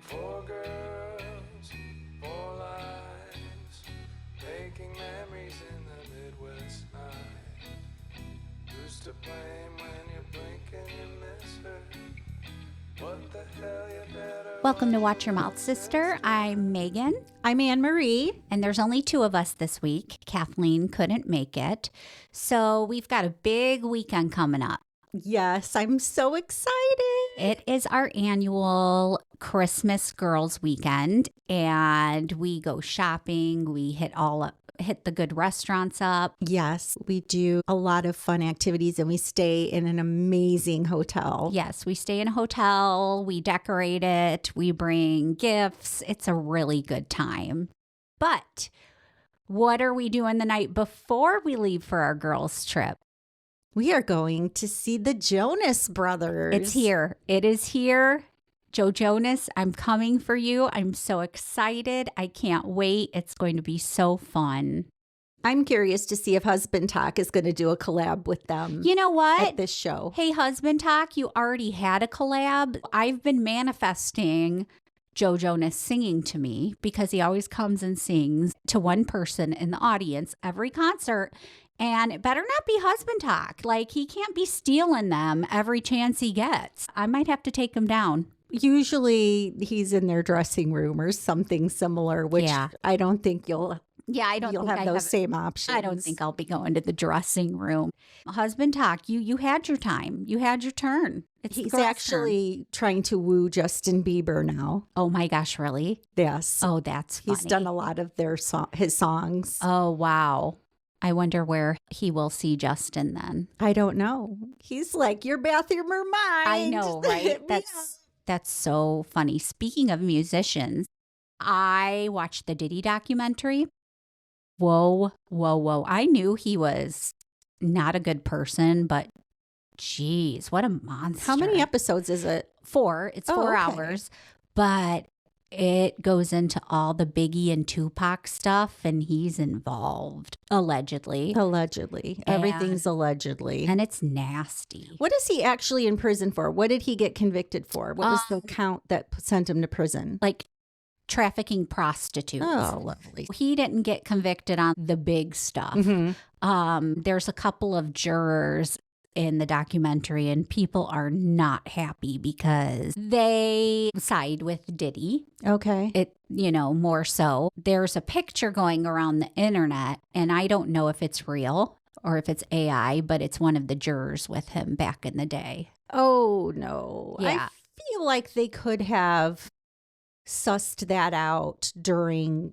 Four girls, four lives, making memories in the Midwest night. Who's to blame when you blink and you miss her? What the hell, you better. Welcome to Watch Your Mouth, Sister. I'm Megan, I'm Anne Marie. and there's only two of us this week. Kathleen couldn't make it. So we've got a big weekend coming up. Yes, I'm so excited. It is our annual Christmas Girls Weekend, and we go shopping. We hit the good restaurants up. Yes, we do a lot of fun activities and we stay in an amazing hotel. Yes, we stay in a hotel, we decorate it, we bring gifts. It's a really good time. But what are we doing the night before we leave for our girls' trip? We are going to see the Jonas Brothers. It's here. It is here. Joe Jonas, I'm coming for you. I'm so excited. I can't wait. It's going to be so fun. I'm curious to see if Husband Talk is going to do a collab with them You know what? at this show. Hey, Husband Talk, you already had a collab. I've been manifesting Joe Jonas singing to me because he always comes and sings to one person in the audience every concert. And it better not be Husband Talk. Like, he can't be stealing them every chance he gets. I might have to take him down. Usually he's in their dressing room or something similar, which Yeah. I don't think you'll You'll have those same options. I don't think I'll be going to the dressing room. Husband Talk, you had your time. You had your turn. It's the He's girl's actually trying to woo Justin Bieber now. turn. Oh my gosh, really? Yes. Oh, that's funny. He's done a lot of his songs. Oh, wow. I wonder where he will see Justin then. I don't know. He's like, your bathroom or mine. I know, right? Hit me up. That's so funny. Speaking of musicians, I watched the Diddy documentary. Whoa, whoa, whoa. I knew he was not a good person, but geez, what a monster. How many episodes is it? 4. It's Oh, 4 okay. hours, but it goes into all the Biggie and Tupac stuff, and he's involved, allegedly. Allegedly. Everything's allegedly. And it's nasty. What is he actually in prison for? What did he get convicted for? What was the count that sent him to prison? Like trafficking prostitutes. Oh, lovely. He didn't get convicted on the big stuff. Mm-hmm. There's a couple of jurors in the documentary, and people are not happy because they side with Diddy. Okay. It, more so. There's a picture going around the internet, and I don't know if it's real or if it's AI, but it's one of the jurors with him back in the day. Oh, no. Yeah. I feel like they could have sussed that out during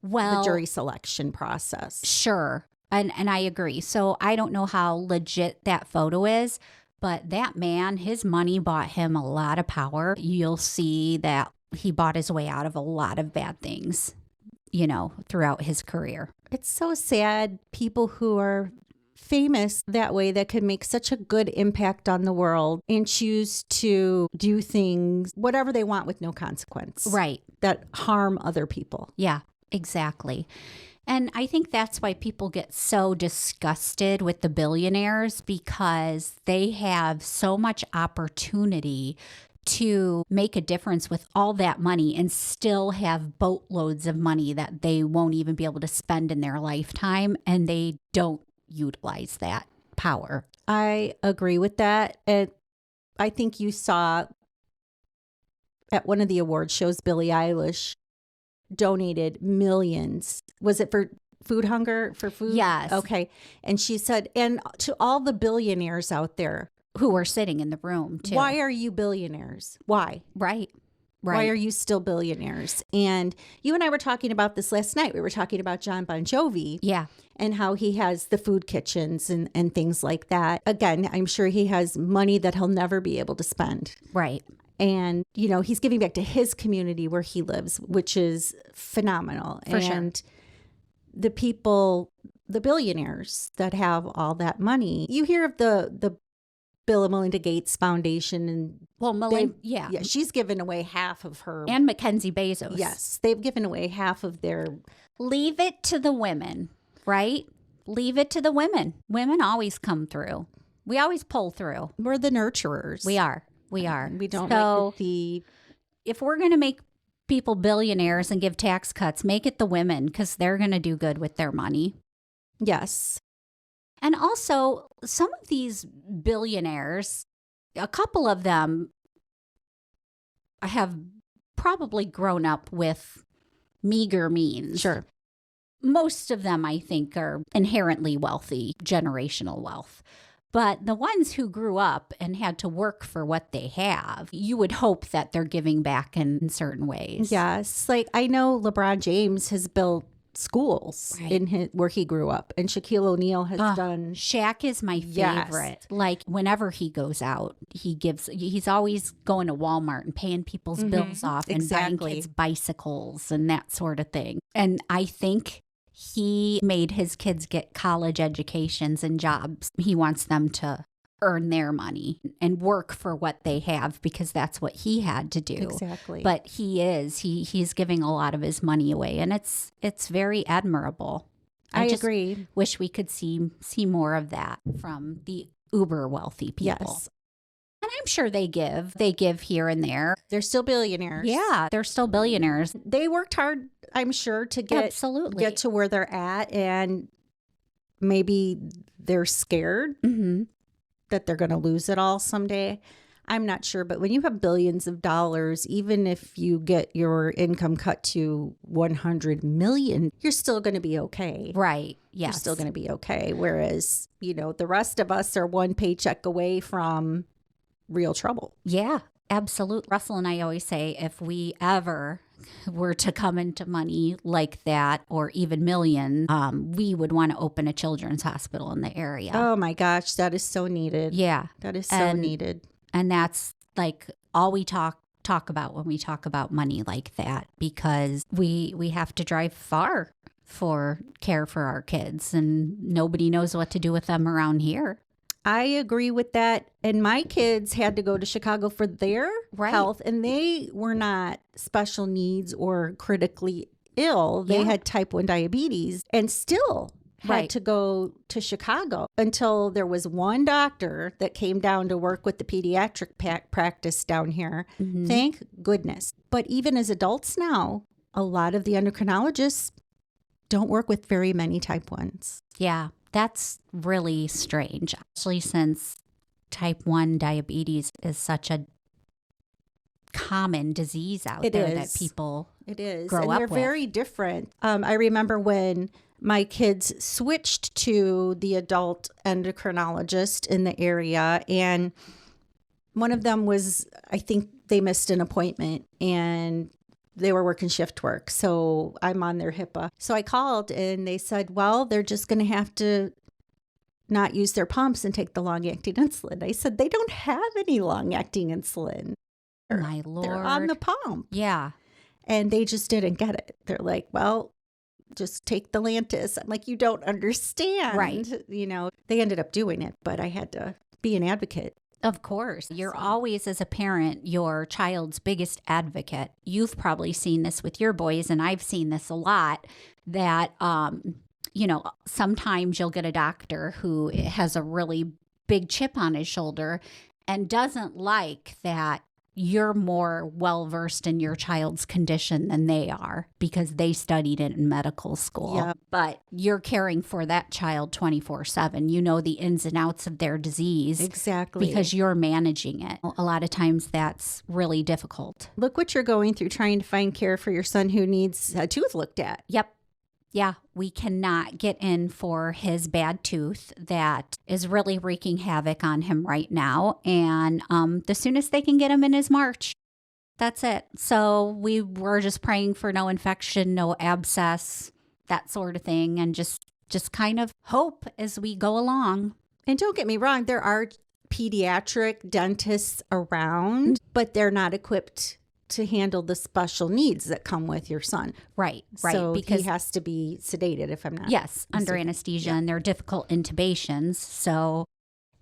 Well, the jury selection process. sure. And I agree. So I don't know how legit that photo is, but that man, his money bought him a lot of power. You'll see that he bought his way out of a lot of bad things, throughout his career. It's so sad people who are famous that way that could make such a good impact on the world and choose to do things, whatever they want with no consequence. Right. That harm other people. Yeah, exactly. And I think that's why people get so disgusted with the billionaires, because they have so much opportunity to make a difference with all that money and still have boatloads of money that they won't even be able to spend in their lifetime, and they don't utilize that power. I agree with that. And I think you saw at one of the award shows, Billie Eilish donated millions. Was it for food hunger, for food? Yes. Okay. And she said, and to all the billionaires out there, Who were sitting in the room too. why are you billionaires? Why? Right. Why are you still billionaires? And you and I were talking about this last night. We were talking about John Bon Jovi. Yeah. And how he has the food kitchens and things like that. Again, I'm sure he has money that he'll never be able to spend. Right. And, he's giving back to his community where he lives, which is phenomenal. For sure. And the people, the billionaires that have all that money, you hear of the Bill and Melinda Gates Foundation, and Well, yeah. she's given away half of her. And Mackenzie Bezos. Yes, they've given away half of their. Leave it to the women, right? Leave it to the women. Women always come through. We always pull through. We're the nurturers. We are. We are. We don't So, like the if we're going to make people billionaires and give tax cuts, make it the women because they're going to do good with their money. Yes. And also, some of these billionaires, a couple of them have probably grown up with meager means. Sure. Most of them, I think, are inherently wealthy, generational wealth. But the ones who grew up and had to work for what they have, you would hope that they're giving back in certain ways. Yes. Like I know LeBron James has built schools in where he grew up, and Shaquille O'Neal has done. Shaq is my favorite. Yes. Like whenever he goes out, he's always going to Walmart and paying people's bills off and buying kids bicycles and that sort of thing. And I think he made his kids get college educations and jobs. He wants them to earn their money and work for what they have because that's what he had to do. Exactly. But he's giving a lot of his money away, and it's very admirable. I just agree. wish we could see more of that from the uber wealthy people. Yes. And I'm sure they give here and there. They're still billionaires. Yeah, they're still billionaires. They worked hard, I'm sure, to get to where they're at, and maybe they're scared that they're going to lose it all someday. I'm not sure, but when you have billions of dollars, even if you get your income cut to 100 million, you're still going to be okay. Right. Yes. You're still going to be okay. Whereas, the rest of us are one paycheck away from real trouble. Yeah, absolutely. Russell and I always say if we ever were to come into money like that, or even millions, we would want to open a children's hospital in the area. Oh my gosh, that is so needed. Yeah. That is so needed. And that's like all we talk about when we talk about money like that, because we have to drive far for care for our kids, and nobody knows what to do with them around here. I agree with that. And my kids had to go to Chicago for their health, and they were not special needs or critically ill. They had type 1 diabetes and still had to go to Chicago until there was one doctor that came down to work with the pediatric practice down here. Thank goodness. But even as adults now, a lot of the endocrinologists don't work with very many type 1s. Yeah. That's really strange, especially since type 1 diabetes is such a common disease out there that people grow up with. They're very different. I remember when my kids switched to the adult endocrinologist in the area, and one of them was, I think they missed an appointment, and they were working shift work. So I'm on their HIPAA. So I called and they said, well, they're just going to have to not use their pumps and take the long-acting insulin. I said, they don't have any long-acting insulin. My Lord. They're on the pump. Yeah. And they just didn't get it. They're like, well, just take the Lantus. I'm like, you don't understand. Right. They ended up doing it, but I had to be an advocate. Of course. You're always, as a parent, your child's biggest advocate. You've probably seen this with your boys, and I've seen this a lot, that, sometimes you'll get a doctor who has a really big chip on his shoulder and doesn't like that you're more well-versed in your child's condition than they are because they studied it in medical school. Yeah. But you're caring for that child 24/7. You know the ins and outs of their disease. Exactly. Because you're managing it. A lot of times that's really difficult. Look what you're going through trying to find care for your son who needs a tooth looked at. Yep. Yeah, we cannot get in for his bad tooth that is really wreaking havoc on him right now. And the soonest they can get him in is March. That's it. So we were just praying for no infection, no abscess, that sort of thing, and just kind of hope as we go along. And don't get me wrong, there are pediatric dentists around, but they're not equipped to handle the special needs that come with your son. Right. So because he has to be sedated if I'm not. Yes, under anesthesia, and they're difficult intubations. So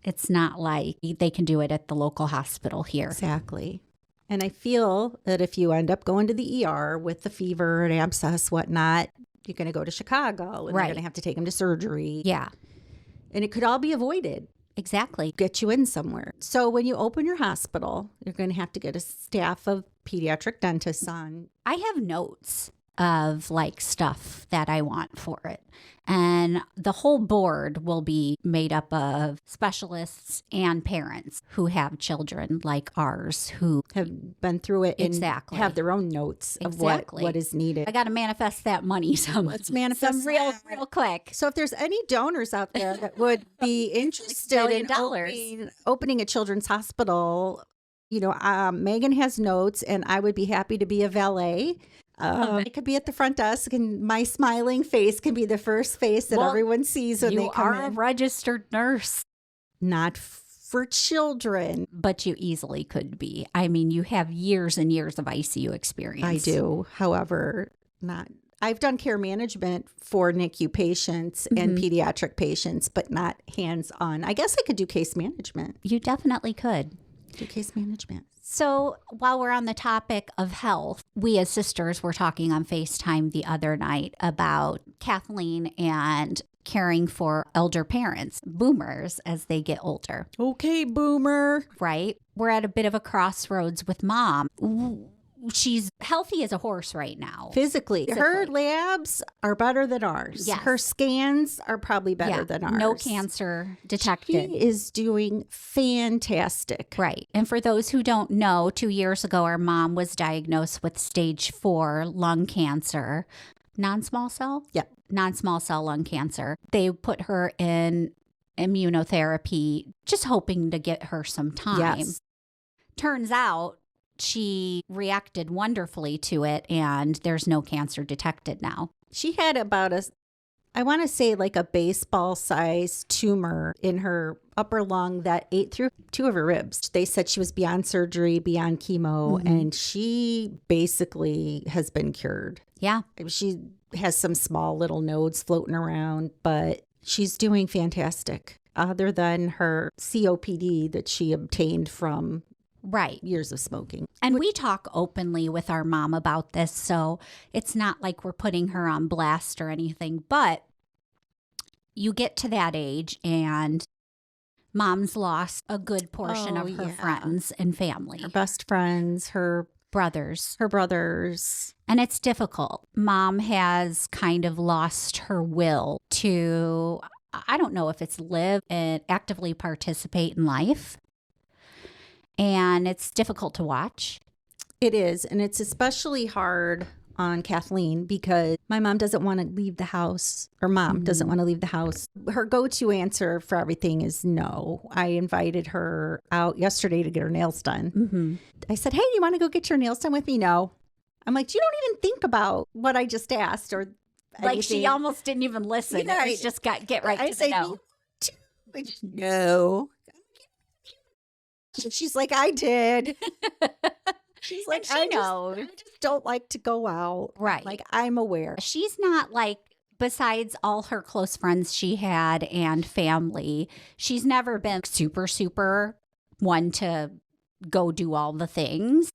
it's not like they can do it at the local hospital here. Exactly. And I feel that if you end up going to the ER with the fever and abscess, whatnot, you're going to go to Chicago and they're going to have to take him to surgery. Yeah. And it could all be avoided. Exactly. Get you in somewhere. So when you open your hospital, you're going to have to get a staff of pediatric dentists on. I have notes of like stuff that I want for it. And the whole board will be made up of specialists and parents who have children like ours who Have been through it and Exactly. have their own notes of Exactly. what is needed. I got to manifest that money some. Let's manifest some real that. quick. So if there's any donors out there that would be interested in opening a children's hospital, Megan has notes, and I would be happy to be a valet. I could be at the front desk, and my smiling face can be the first face that everyone sees when they come in. You are a registered nurse. Not for children. But you easily could be. I mean, you have years and years of ICU experience. I do. However, I've done care management for NICU patients and pediatric patients, but not hands-on. I guess I could do case management. You definitely could. Do case management. So while we're on the topic of health, we as sisters were talking on FaceTime the other night about Kathleen and caring for elder parents, boomers, as they get older. Okay, boomer. Right? We're at a bit of a crossroads with Mom. She's healthy as a horse right now. Physically. Her labs are better than ours. Yes. Her scans are probably better than ours. No cancer detected. She is doing fantastic. Right. And for those who don't know, 2 years ago, our mom was diagnosed with stage 4 lung cancer. Non-small cell? Yeah. Non-small cell lung cancer. They put her in immunotherapy, just hoping to get her some time. Yes. Turns out she reacted wonderfully to it, and there's no cancer detected now. She had about I want to say like a baseball size tumor in her upper lung that ate through 2 of her ribs. They said she was beyond surgery, beyond chemo, and she basically has been cured. Yeah. She has some small little nodes floating around, but she's doing fantastic. Other than her COPD that she obtained from years of smoking. And we talk openly with our mom about this, so it's not like we're putting her on blast or anything, but you get to that age and Mom's lost a good portion of her friends and family. Her best friends, her brothers. And it's difficult. Mom has kind of lost her will to, I don't know if it's live and actively participate in life. And it's difficult to watch. It is. And it's especially hard on Kathleen because my mom doesn't want to leave the house, or mom doesn't want to leave the house. Her go-to answer for everything is no. I invited her out yesterday to get her nails done. I said, hey, you want to go get your nails done with me? No. I'm like, you don't even think about what I just asked or anything. Like she almost didn't even listen. Yeah, it was just get right to the no. No. She's like, I did. She's like, I just don't like to go out. Right. Like, I'm aware. She's not like, besides all her close friends she had and family, she's never been super one to go do all the things.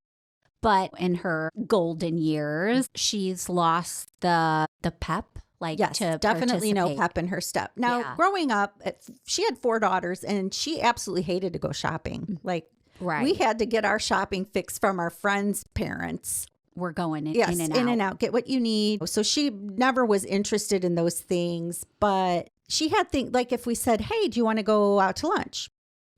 But in her golden years, she's lost the pep. Like, yes, to definitely no participate. pep in her step. Now, growing up, she had 4 daughters, and she absolutely hated to go shopping. Like, we had to get our shopping fix from our friends' parents. We're going in and out. Get what you need. So she never was interested in those things. But she had things like if we said, hey, do you want to go out to lunch?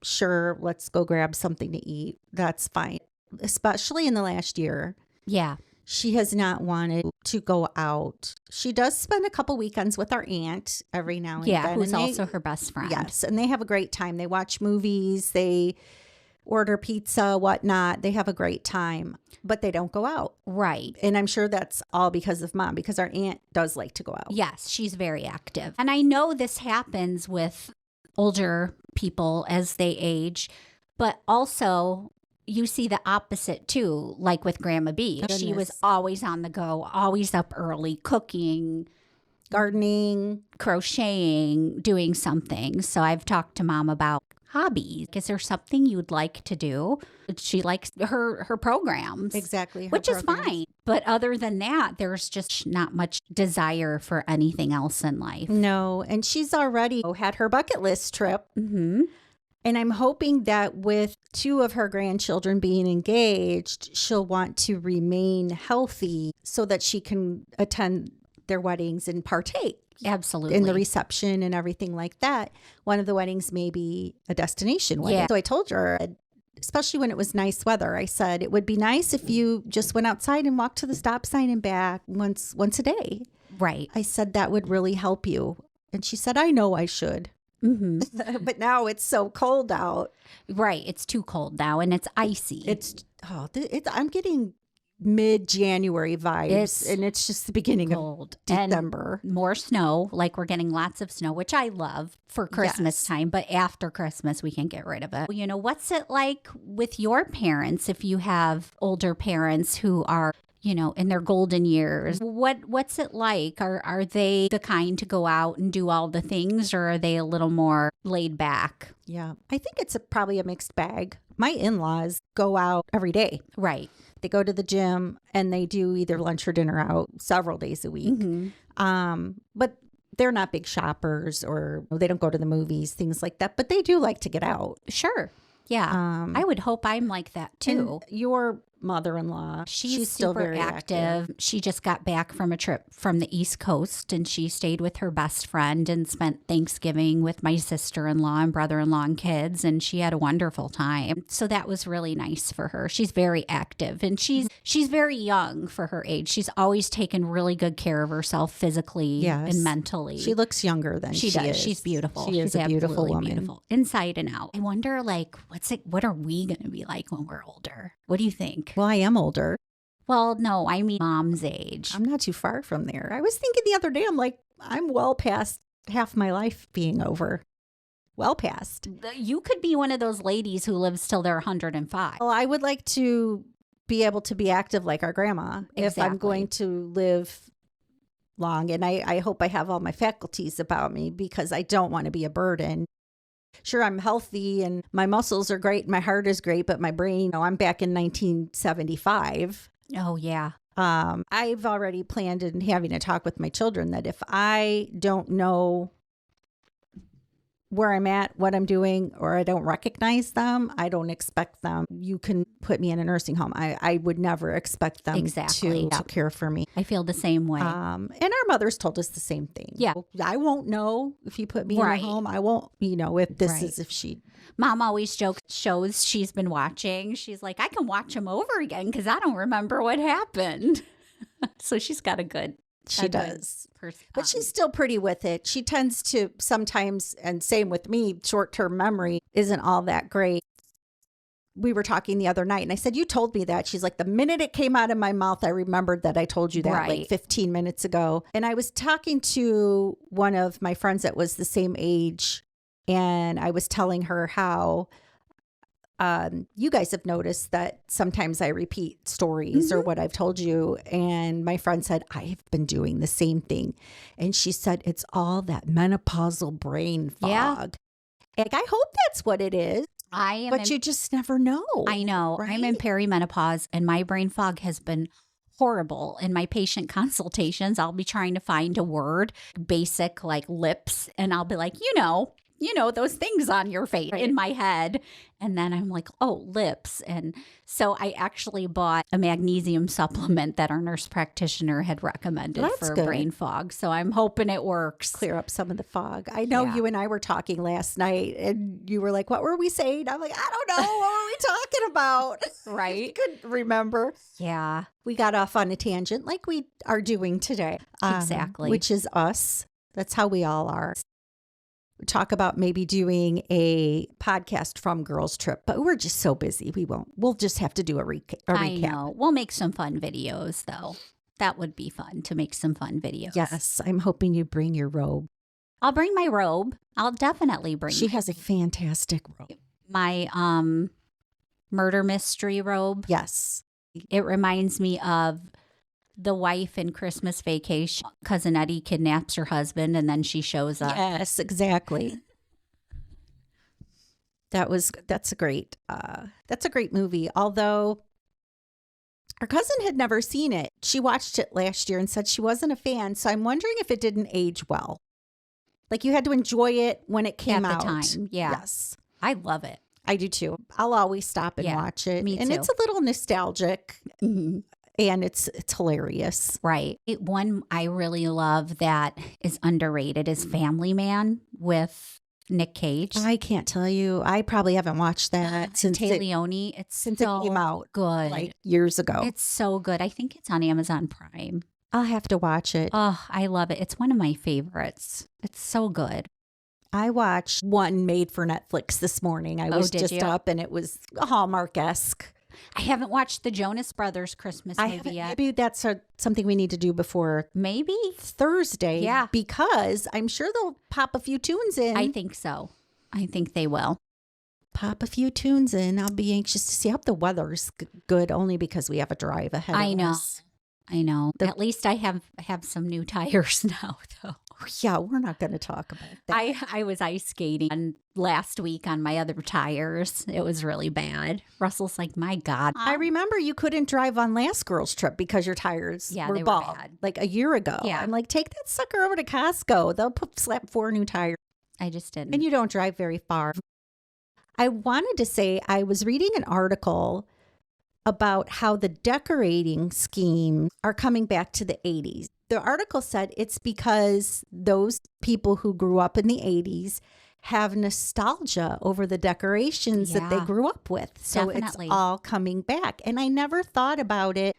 Sure, let's go grab something to eat. That's fine. Especially in the last year. Yeah. She has not wanted to go out. She does spend a couple weekends with our aunt every now and then. Yeah, who's also her best friend. Yes, and they have a great time. They watch movies, they order pizza, whatnot. They have a great time, but they don't go out. Right. And I'm sure that's all because of Mom, because our aunt does like to go out. Yes, she's very active. And I know this happens with older people as they age, but also you see the opposite too, like with Grandma B. Goodness. She was always on the go, always up early, cooking, gardening, crocheting, doing something. So I've talked to Mom about hobbies. Is there something you'd like to do? She likes her programs. Exactly. Which is fine. But other than that, there's just not much desire for anything else in life. No. And she's already had her bucket list trip. And I'm hoping that with 2 of her grandchildren being engaged, she'll want to remain healthy so that she can attend their weddings and partake Absolutely. in the reception and everything like that. One of the weddings may be a destination wedding. Yeah. So I told her, especially when it was nice weather, I said, it would be nice if you just went outside and walked to the stop sign and back once a day. Right. I said, that would really help you. And she said, I know I should. Mm-hmm. But now it's so cold out. Right. It's too cold now and it's icy. I'm getting mid-January vibes, and it's just the beginning cold. of December. And more snow, like we're getting lots of snow, which I love for Christmas time, but after Christmas we can get rid of it. You know, what's it like with your parents if you have older parents who are, you know, in their golden years? What's it like? Are they the kind to go out and do all the things, or are they a little more laid back? Yeah, I think it's probably a mixed bag. My in-laws go out every day. Right. They go to the gym and they do either lunch or dinner out several days a week. Mm-hmm. But they're not big shoppers, or they don't go to the movies, things like that. But they do like to get out. Sure. Yeah. I would hope I'm like that too. And your mother-in-law, she's still super very active. She just got back from a trip from the East Coast, and she stayed with her best friend and spent Thanksgiving with my sister-in-law and brother-in-law and kids, and she had a wonderful time. So that was really nice for her. She's very active, and she's very young for her age. She's always taken really good care of herself physically and mentally. She looks younger than she does. is. She's beautiful. She's a beautiful woman. Beautiful, inside and out. I wonder, like, what are we going to be like when we're older? What do you think? Well, I am older. Well, no, I mean mom's age. I'm not too far from there. I was thinking the other day, I'm like, I'm well past half my life being over. Well past. You could be one of those ladies who lives till they're 105. Well, I would like to be able to be active like our grandma if I'm going to live long. And I hope I have all my faculties about me, because I don't want to be a burden. Sure, I'm healthy and my muscles are great. My heart is great, but my brain, I'm back in 1975. Oh, yeah. I've already planned and having a talk with my children that if I don't know where I'm at, what I'm doing, or I don't recognize them, I don't expect them. You can put me in a nursing home. I would never expect them to care for me. I feel the same way. And our mothers told us the same thing. Yeah. I won't know if you put me in a home. I won't, if this is if she... Mom always jokes shows she's been watching. She's like, I can watch them over again because I don't remember what happened. So she's got a good... She does. But she's still pretty with it. She tends to sometimes, and same with me, short-term memory isn't all that great. We were talking the other night and I said, you told me that. She's like, the minute it came out of my mouth, I remembered that I told you that like 15 minutes ago. And I was talking to one of my friends that was the same age, and I was telling her how you guys have noticed that sometimes I repeat stories or what I've told you. And my friend said, I've been doing the same thing. And she said, it's all that menopausal brain fog. Yeah. Like, I hope that's what it is. But you just never know. I know. Right? I'm in perimenopause and my brain fog has been horrible. In my patient consultations, I'll be trying to find a word, basic like lips, and I'll be like, those things on your face in my head. And then I'm like, oh, lips. And so I actually bought a magnesium supplement that our nurse practitioner had recommended for brain fog. So I'm hoping it works. Clear up some of the fog. I know you and I were talking last night and you were like, what were we saying? I'm like, I don't know. What were we talking about? Right. Couldn't remember. Yeah. We got off on a tangent like we are doing today. Exactly. Which is us. That's how we all are. Talk about maybe doing a podcast from Girls Trip, but we're just so busy. We'll just have to do a recap. I know. We'll make some fun videos though. That would be fun to make some fun videos. Yes. I'm hoping you bring your robe. I'll bring my robe. I'll definitely bring She has a fantastic robe. My murder mystery robe. Yes. It reminds me of the wife in Christmas Vacation. Cousin Eddie kidnaps her husband and then she shows up. Yes, exactly. That's a great movie. Although our cousin had never seen it. She watched it last year and said she wasn't a fan. So I'm wondering if it didn't age well. Like you had to enjoy it when it came out. At the time, yeah. Yes. I love it. I do too. I'll always stop and Yeah, watch it. me And too. it's a little nostalgic and it's hilarious. Right. One I really love that is underrated is Family Man with Nick Cage. I can't tell you. I probably haven't watched that since Tay it, Leone. It's since so it came out good. like years ago. It's so good. I think it's on Amazon Prime. I'll have to watch it. Oh, I love it. It's one of my favorites. It's so good. I watched one made for Netflix this morning. I was did just you? up and it was Hallmark-esque. I haven't watched the Jonas Brothers Christmas I movie haven't, yet. maybe that's something we need to do before Maybe. Thursday. Yeah. Because I'm sure they'll pop a few tunes in. I think so. I think they will. Pop a few tunes in. I'll be anxious to see. I hope the weather's good only because we have a drive ahead of I know. us. I know. At least I have some new tires now, though. Yeah, we're not going to talk about that. I was ice skating last week on my other tires. It was really bad. Russell's like, my God. I remember you couldn't drive on last girl's trip because your tires Yeah, were they were bald. bad. Like a year ago. Yeah. I'm like, take that sucker over to Costco. They'll slap 4 new tires. I just didn't. And you don't drive very far. I wanted to say I was reading an article about how the decorating schemes are coming back to the 80s. The article said it's because those people who grew up in the 80s have nostalgia over the decorations that they Yeah. grew up with. So Definitely. it's all coming back. And I never thought about it,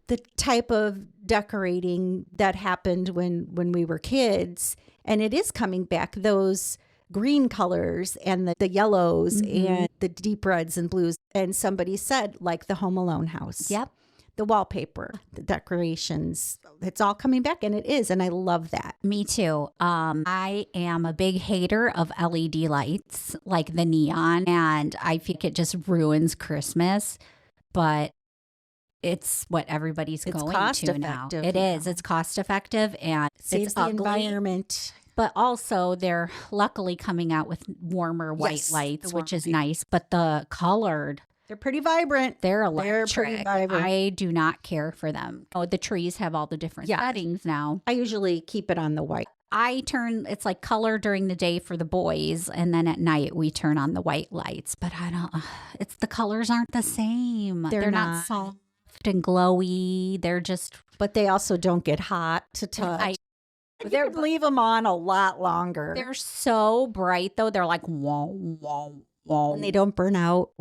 the type of decorating that happened when we were kids. And it is coming back. Those green colors and the yellows and the deep reds and blues. And somebody said, like the Home Alone house. Yep. The wallpaper, the decorations, it's all coming back. And it is. And I love that. Me too. I am a big hater of LED lights, like the neon, and I think it just ruins Christmas. But it's what everybody's It's going cost to now. effective It now. is. It's cost effective and Saves it's the ugly. environment. But also, they're luckily coming out with warmer white Yes, lights, the which warmer is white. nice. But the colored, They're pretty vibrant. they're They're pretty electric. vibrant. I do not care for them. Oh, the trees have all the different Yeah. settings now. I usually keep it on the white. It's like color during the day for the boys, and then at night we turn on the white lights. But I don't, it's the colors aren't the same. They're not not. soft and glowy. They're just, But they also don't get hot to touch. You could leave them on a lot longer. they're so bright though. They're like, whoa, whoa, whoa. And they don't burn out.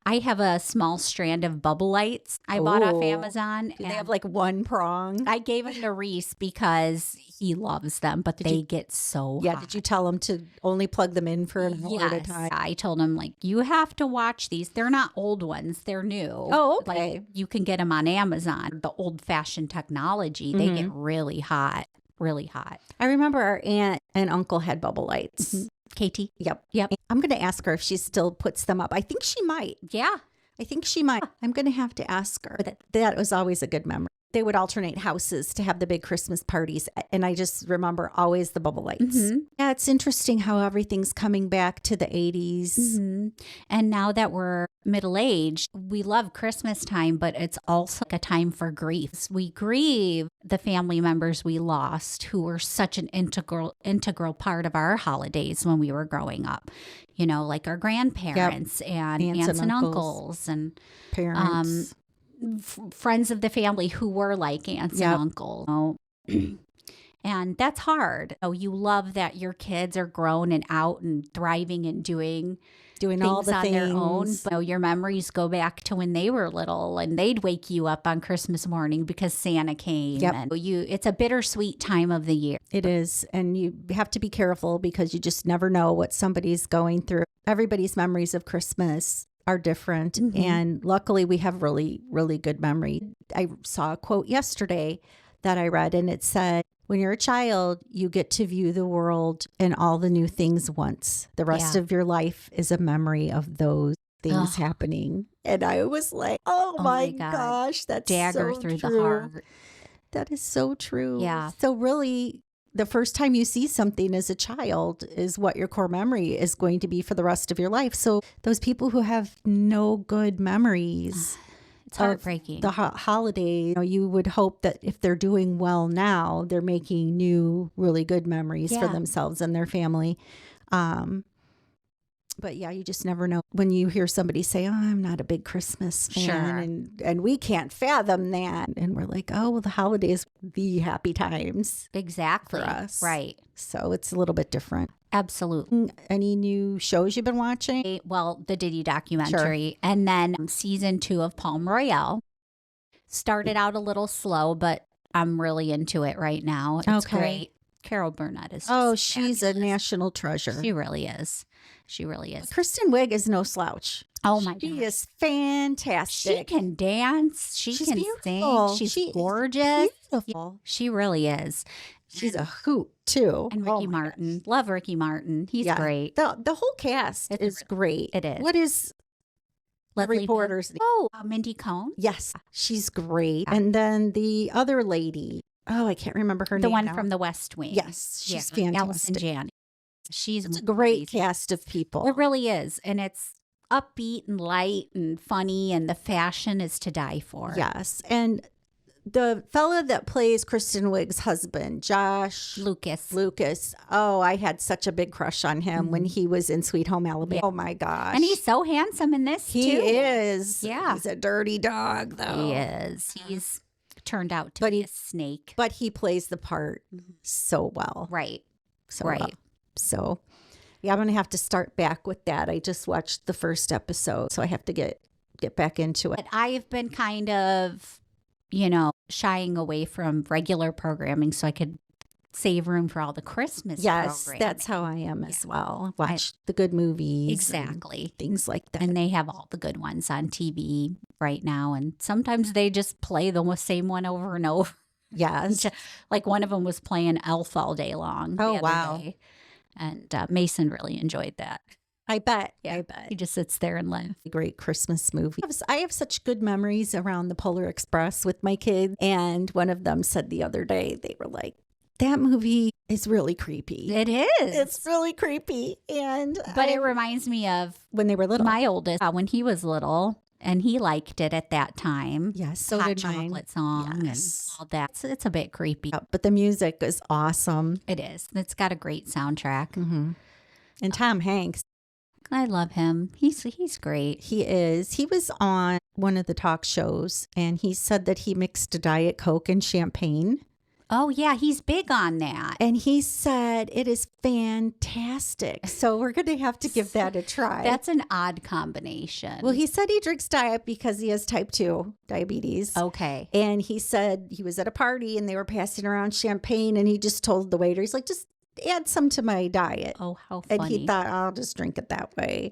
I have a small strand of bubble lights I bought off Oh. Amazon. Do they and have like one prong? I gave them to Reese because he loves them, but they get so Yeah. hot. Did you tell them to only plug them in for an hour at a Yes. time? I told him, like, you have to watch these. They're not old ones, they're new. Oh, okay. Like, you can get them on Amazon. The old fashioned technology, they Mm-hmm. get really hot, really hot. I remember our aunt and uncle had bubble lights. Katie? Yep. Yep. I'm going to ask her if she still puts them up. I think she might. Yeah. I think she might. I'm going to have to ask her. That was always a good memory. They would alternate houses to have the big Christmas parties. And I just remember always the bubble lights. Yeah, it's interesting how everything's coming back to the 80s. And now that we're middle aged, we love Christmas time, but it's also a time for grief. We grieve the family members we lost who were such an integral part of our holidays when we were growing up. You know, like our grandparents and aunts and uncles and Parents. friends of the family who were like aunts Yep. and uncles. And that's hard. Oh, you love that your kids are grown and out and thriving and doing all things the on things. their own. But your memories go back to when they were little and they'd wake you up on Christmas morning because Santa came. Yep. And it's a bittersweet time of the year. It is. And you have to be careful because you just never know what somebody's going through. Everybody's memories of Christmas are different. And luckily, we have really, really good memory. I saw a quote yesterday that I read, and it said, when you're a child, you get to view the world and all the new things once. The rest Yeah. of your life is a memory of those things happening. And I was like, oh my God. gosh, that's Dagger so through true. the heart. That is so true. Yeah. So really, the first time you see something as a child is what your core memory is going to be for the rest of your life. So those people who have no good memories It's heartbreaking. the holiday, you would hope that if they're doing well now, they're making new, really good memories for Yeah. themselves and their family. But yeah, you just never know when you hear somebody say, "Oh, I'm not a big Christmas fan," Sure. and we can't fathom that, and we're like, "Oh, well, the holidays, the happy times Exactly. for us." Right. So it's a little bit different. Absolutely. Any new shows you've been watching? Well, the Diddy documentary, and then season 2 of Palm Royale. Started out a little slow, but I'm really into it right now. It's Okay. great. Carol Burnett is just Oh, she's a fabulous. national treasure. She really is. She really is. Kristen Wiig is no slouch. Oh my She gosh. is fantastic. She can dance. She's She's can beautiful. sing. She's She is gorgeous. beautiful. She really is. She's a hoot too. And Oh Ricky my Martin. gosh. Love Ricky Martin. He's Yeah. great. The whole cast It's is great. it is. What is the Leslie reporter's name? Oh, Mindy Cohn. Yes, she's great. Yeah. And then the other lady. Oh, I can't remember her The name. one now. from The West Wing. Yes, she's Allison fantastic. Janney. She's It's a great amazing. cast of people. It really is. And it's upbeat and light and funny, and the fashion is to die for. Yes, and the fella that plays Kristen Wiig's husband, Josh Lucas. Oh, I had such a big crush on him when he was in Sweet Home Alabama. Yeah. Oh my gosh. And he's so handsome in this, he too. is. Yeah. He's a dirty dog though. He is. He's turned out to But be he- a snake. But he plays the part so well. Right. So right. well. So yeah, I'm gonna have to start back with that. I just watched the first episode, so I have to get back into it. But I've been kind of, shying away from regular programming so I could save room for all the Christmas Yes, programming. that's how I am as Yeah. well. Watch the good movies. and Exactly. things like that. And they have all the good ones on TV right now. And sometimes they just play the same one over and over. Yes. Like one of them was playing Elf all day long. Oh, the other wow. day. And Mason really enjoyed that. I bet. Yeah. I bet. He just sits there and laughs. Great Christmas movie. I have such good memories around the Polar Express with my kids. And one of them said the other day, they were like, that movie is really creepy. It is. It's really creepy. And But it reminds me of when they were little. my oldest, when he was little, and he liked it at that time. Yes, so Hot did mine. Chocolate song Yes. and all that. It's a bit creepy. But the music is awesome. It is. It's got a great soundtrack. Mm-hmm. And Tom Hanks, I love him. He's great. he is. He was on one of the talk shows and he said that he mixed a Diet Coke and champagne. Oh, yeah. He's big on that. And he said it is fantastic. So we're going to have to give that a try. That's an odd combination. Well, he said he drinks diet because he has type 2 diabetes. okay. And he said he was at a party and they were passing around champagne and he just told the waiter, he's like, just add some to my diet. Oh, how funny. And he thought, I'll just drink it that way.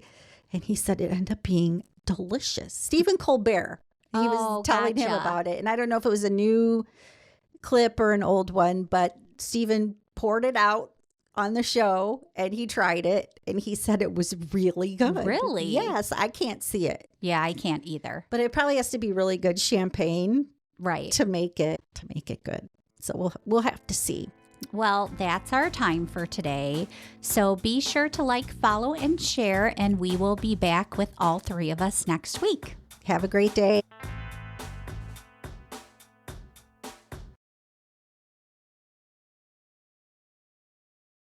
And he said it ended up being delicious. Stephen Colbert, he was telling him gotcha. about it. And I don't know if it was a new clip or an old one, but Stephen poured it out on the show and he tried it and he said it was really good. Really? Yes, I can't see it. Yeah, I can't either. But it probably has to be really good champagne Right. to make it good. So we'll have to see. Well, that's our time for today. So be sure to like, follow, and share, and we will be back with all 3 of us next week. Have a great day.